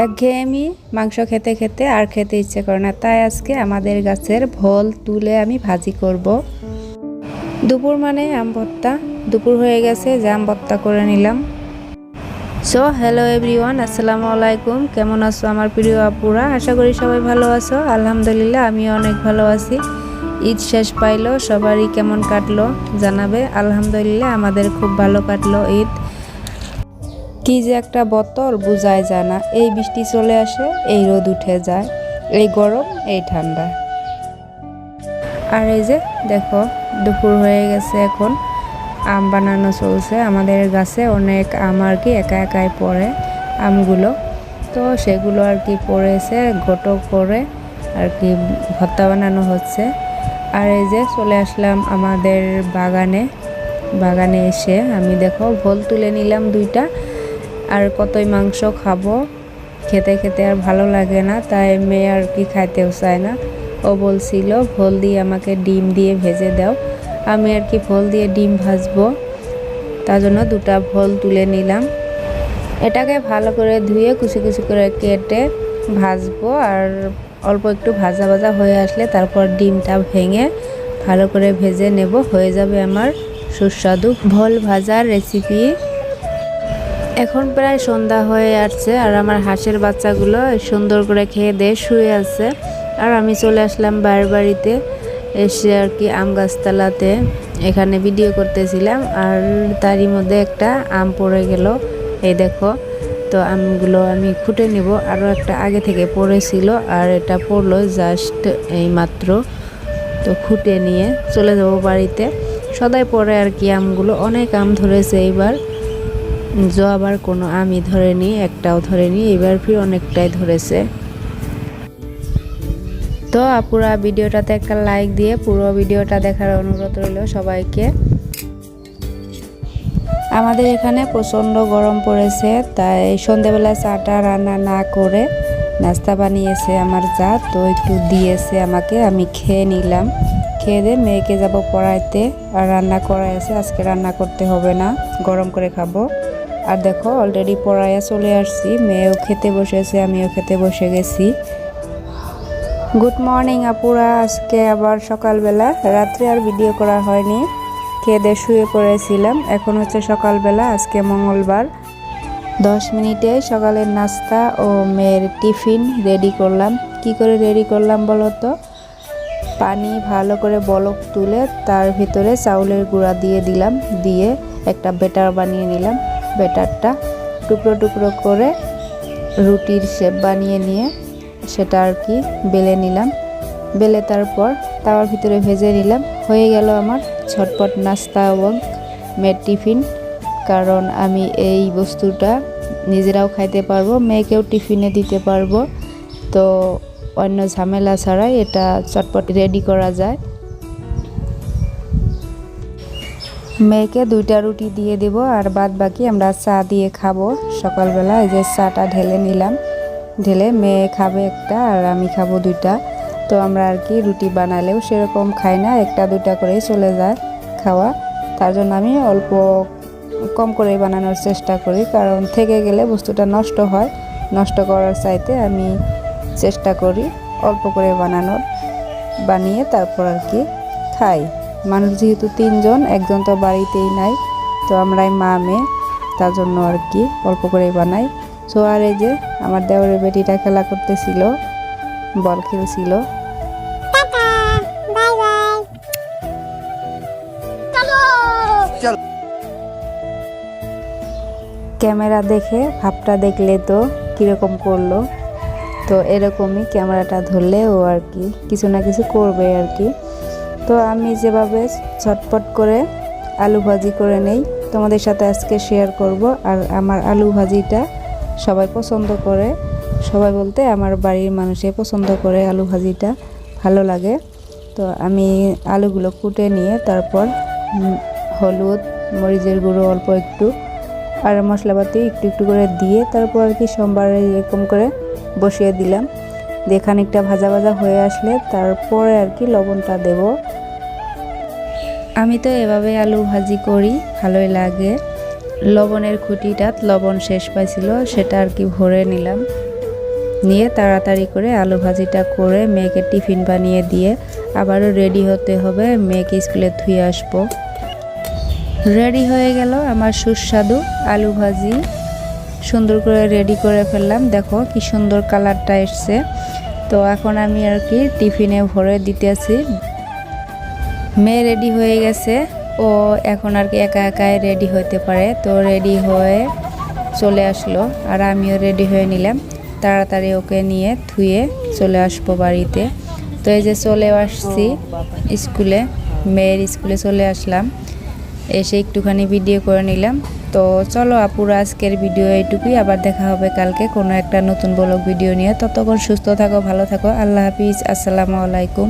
একঘেয়েমি মাংস খেতে খেতে আর খেতে ইচ্ছে করে না, তাই আজকে আমাদের গাছের ভোল তুলে আমি ভাজি করব। দুপুর মানে আম ভর্তা, দুপুর হয়ে গেছে যে আম ভর্তা করে নিলাম। সো হ্যালো এভরিওয়ান, আসসালামু আলাইকুম। কেমন আছো আমার প্রিয় আপুরা? আশা করি সবাই ভালো আছো। আলহামদুলিল্লাহ আমিও অনেক ভালো আছি। ঈদ শেষ পাইলো, সবারই কেমন কাটলো জানাবে। আলহামদুলিল্লাহ আমাদের খুব ভালো কাটলো ঈদ। কি যে একটা বতর বোঝাই যায় না, এই বৃষ্টি চলে আসে, এই রোদ উঠে যায়, এই গরম এই ঠান্ডা। আর এই যে দেখো দুপুর হয়ে গেছে, এখন আম বানানো চলছে। আমাদের গাছে অনেক আম আর কি একা একাই পড়ে আমগুলো, তো সেগুলো আর কি পড়েছে, গোটো করে আর কি ভর্তা বানানো হচ্ছে। আর এই যে চলে আসলাম আমাদের বাগানে এসে আমি দেখো ভোল তুলে নিলাম 2টা। আর কতই মাংস খাবো, খেতে খেতে আর ভালো লাগে না, তাই মেয়ে আর কি খাইতেও চায় না। ও বলছিল ভোল দিয়ে আমাকে ডিম দিয়ে ভেজে দাও। আমি আর কি ভোল দিয়ে ডিম ভাজবো, তার জন্য 2টা ভোল তুলে নিলাম। এটাকে ভালো করে ধুয়ে কুচি কুচি করে কেটে ভাজবো। আর অল্প একটু ভাজা ভাজা হয়ে আসলে তারপর ডিমটা ভেঙে ভালো করে ভেজে নেব, হয়ে যাবে আমার সুস্বাদু ভোল ভাজার রেসিপি। এখন প্রায় সন্ধ্যা হয়ে আসছে, আর আমার হাঁসের বাচ্চাগুলো সুন্দর করে খেয়ে দিয়ে শুয়ে আছে। আর আমি চলে আসলাম বাড়িতে এসে আর কি আম গাছতলাতে এখানে ভিডিও করতেছিলাম। আর তারই মধ্যে একটা আম পড়ে গেল, এই দেখো। তো আমগুলো আমি খুঁটে নিব, আরও একটা আগে থেকে পড়েছিল আর এটা পড়লো জাস্ট এই মাত্র। তো খুঁটে নিয়ে চলে যাব বাড়িতে। সদাই পরে আর কি আমগুলো, অনেক আম ধরেছে এইবার। আবার কোনো আমই ধরেনি, একটাও ধরেনি, এবার ফির অনেকটাই ধরেছে। তো আপুরা ভিডিওটাতে একটা লাইক দিয়ে পুরো ভিডিওটা দেখার অনুরোধ রইল সবাইকে। আমাদের এখানে প্রচণ্ড গরম পড়েছে, তাই সন্ধ্যেবেলা চাটা রান্না না করে নাস্তা বানিয়েছে আমার যা, তো একটু দিয়েছে আমাকে, আমি খেয়ে নিলাম। খেয়ে দিয়ে মেয়েকে যাব পড়াইতে, আর রান্না করাই আছে, আজকে রান্না করতে হবে না, গরম করে খাবো। আর দেখো অলরেডি পড়াইয়া চলে আসছি, মেয়েও খেতে বসেছে, আমিও খেতে বসে গেছি। গুড মর্নিং আপুরা। আজকে আবার সকালবেলা, রাত্রে আর ভিডিও করা হয়নি, খেয়ে দিয়ে শুয়ে পড়েছিলাম। এখন হচ্ছে সকালবেলা, আজকে মঙ্গলবার। 10 মিনিটে সকালের নাস্তা ও মেয়ের টিফিন রেডি করলাম। কি করে রেডি করলাম বলো তো? পানি ভালো করে বলক তুলে তার ভিতরে চাউলের গুঁড়া দিয়ে দিলাম, দিয়ে একটা ব্যাটার বানিয়ে নিলাম। ব্যাটারটা টুকরো টুকরো করে রুটির শেপ বানিয়ে নিয়ে সেটা আর কি বেলে নিলাম। বেলে তারপর তাওয়ার ভিতরে ভেজে নিলাম। হয়ে গেল আমার ঝটপট নাস্তা এবং মেয়ের টিফিন। কারণ আমি এই বস্তুটা নিজেরাও খাইতে পারবো, মেয়েকেও টিফিনে দিতে পারবো, তো অন্য ঝামেলা ছাড়াই এটা চটপট রেডি করা যায়। মেয়েকে 2টা রুটি দিয়ে দেব, আর বাদ বাকি আমরা চা দিয়ে খাবো সকালবেলা। এই যে চাটা ঢেলে নিলাম, ঢেলে মেয়ে খাবে একটা আর আমি খাবো 2টা। তো আমরা আর কি রুটি বানালেও সেরকম খাই না, 1-2টা করেই চলে যায় খাওয়া। তার জন্য আমি অল্প কম করে বানানোর চেষ্টা করি, কারণ থেকে গেলে বস্তুটা নষ্ট হয়, নষ্ট করার চাইতে আমি চেষ্টা করি অল্প করে বানিয়ে তারপর আর কি খাই। মানুষ যেহেতু 3 জন, একজন তো বাড়িতেই নাই, তো আমরাই মা মেয়ে, তার জন্য আর কি অল্প করে বানাই। সো আর এই যে আমার দেওরের বেটিটা খেলা করতেছিল, বল খেলছিল। ক্যামেরা দেখে ভাবটা দেখলে তো কিরকম করলো, তো এরকমই ক্যামেরাটা ধরলে ও আর কি কিছু না কিছু করবে আর কি। তো আমি যেভাবে ঝটপট করে আলু ভাজি করে নেই তোমাদের সাথে আজকে শেয়ার করব। আর আমার আলু ভাজিটা সবাই পছন্দ করে, সবাই বলতে আমার বাড়ির মানুষে পছন্দ করে, আলু ভাজিটা ভালো লাগে। তো আমি আলুগুলো কুটে নিয়ে তারপর হলুদ, মরিচের গুঁড়ো অল্প একটু আর মশলাপাতি একটু একটু করে দিয়ে তারপর আর কি সোমবারে এরকম করে বসিয়ে দিলাম। দিয়ে খানিকটা ভাজা ভাজা হয়ে আসলে তারপরে আর কি লবণটা দেব। আমি তো এভাবে আলু ভাজি করি, ভালোই লাগে। লবণের খুঁটিটা লবণ শেষ পাইছিল, সেটা আর কি ভরে নিলাম। নিয়ে তাড়াতাড়ি করে আলু ভাজিটা করে মেয়েকে টিফিন বানিয়ে দিয়ে আবারও রেডি হতে হবে, মেয়েকে স্কুলে ধুয়ে আসবো। রেডি হয়ে গেল আমার সুস্বাদু আলু ভাজি, সুন্দর করে রেডি করে ফেললাম। দেখো কি সুন্দর কালারটা এসছে। তো এখন আমি আর কি টিফিনে ভরে দিতেছি। মেয়ে রেডি হয়ে গেছে, ও এখন আর কি একা একাই রেডি হতে পারে। তো রেডি হয়ে চলে আসলো আর আমিও রেডি হয়ে নিলাম, তাড়াতাড়ি ওকে নিয়ে ধুয়ে চলে আসবো বাড়িতে। তো এই যে চলে আসছি স্কুলে, মেয়ের স্কুলে চলে আসলাম, এসে একটুখানি ভিডিও করে নিলাম। তো চলো আপুরা, আজকের ভিডিও এইটুকুই। আবার দেখা হবে কালকে কোনো একটা নতুন ব্লগ ভিডিও নিয়ে। ততক্ষণ সুস্থ থাকো, ভালো থাকো, আল্লাহ হাফিজ, আসসালামু আলাইকুম।